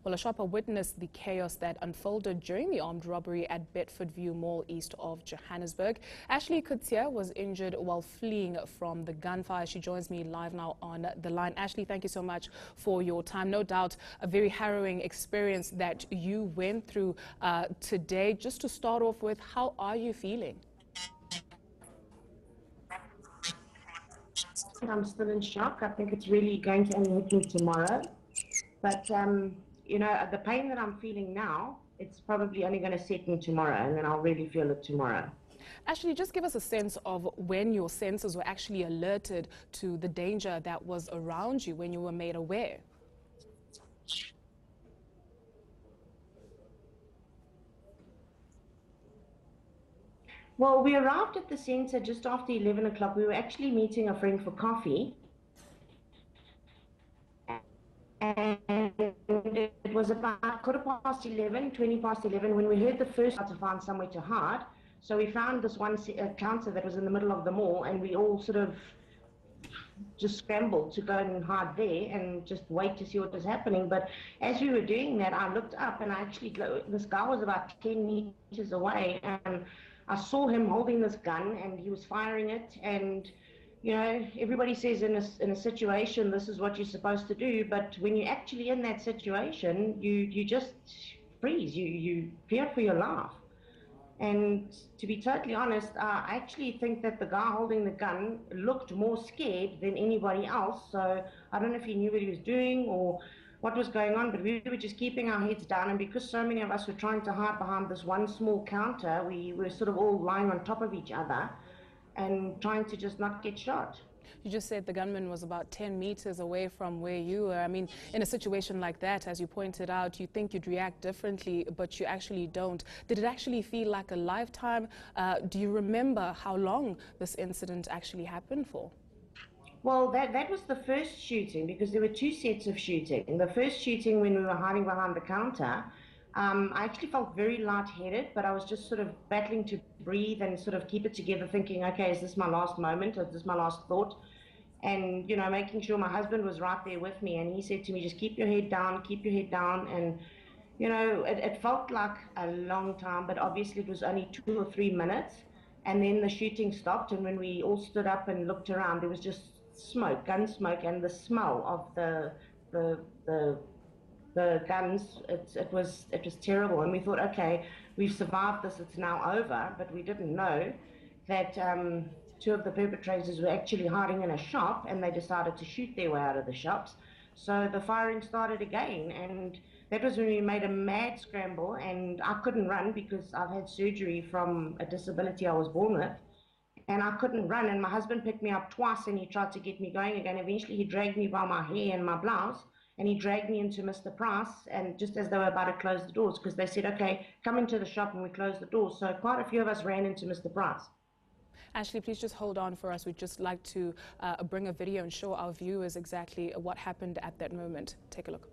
Well, a shopper witnessed the chaos that unfolded during the armed robbery at Bedford Mall east of Johannesburg. Ashleigh Coetzee was injured while fleeing from the gunfire. She joins me live now on the line. Ashleigh, thank you so much for your time. No doubt a very harrowing experience that you went through today. Just to start off with, how are you feeling? I'm still in shock. I think it's really going to only hit me tomorrow. But, you know, the pain that I'm feeling now, it's probably only going to set me tomorrow, and then I'll really feel it tomorrow. Actually, just give us a sense of when your senses were actually alerted to the danger that was around you, when you were made aware. Well, we arrived at the centre just after 11 o'clock. We were actually meeting a friend for coffee. And it was about 20 past 11, when we heard the first to find somewhere to hide. So we found this one counter that was in the middle of the mall, and we all sort of just scrambled to go and hide there and just wait to see what was happening. But as we were doing that, I looked up, and this guy was about 10 meters away, and I saw him holding this gun, and he was firing it. And you know, everybody says in a situation, this is what you're supposed to do, but when you're actually in that situation, you just freeze, you fear for your life. And to be totally honest, I actually think that the guy holding the gun looked more scared than anybody else. So I don't know if he knew what he was doing or what was going on, but we were just keeping our heads down. And because so many of us were trying to hide behind this one small counter, we were sort of all lying on top of each other and trying to just not get shot. You just said the gunman was about 10 meters away from where you were. I mean, in a situation like that, as you pointed out, you think you'd react differently, but you actually don't. Did it actually feel like a lifetime? Do you remember how long this incident actually happened for? Well, that was the first shooting, because there were two sets of shooting. The first shooting, when we were hiding behind the counter, I actually felt very lightheaded, but I was just sort of battling to breathe and sort of keep it together, thinking, okay, is this my last moment? Is this my last thought? And, you know, making sure my husband was right there with me. And he said to me, just keep your head down, keep your head down. And, you know, it felt like a long time, but obviously it was only 2 or 3 minutes. And then the shooting stopped. And when we all stood up and looked around, there was just smoke, gun smoke, and the smell of the guns. It was terrible, and we thought, okay, we've survived this, it's now over. But we didn't know that two of the perpetrators were actually hiding in a shop, and they decided to shoot their way out of the shops. So the firing started again, and that was when we made a mad scramble. And I couldn't run because I've had surgery from a disability I was born with, and I couldn't run. And my husband picked me up twice, and he tried to get me going again. Eventually he dragged me by my hair and my blouse, and he dragged me into Mr. Price, and just as they were about to close the doors, because they said, okay, come into the shop, and we closed the doors. So quite a few of us ran into Mr. Price. Ashleigh, please just hold on for us. We'd just like to bring a video and show our viewers exactly what happened at that moment. Take a look.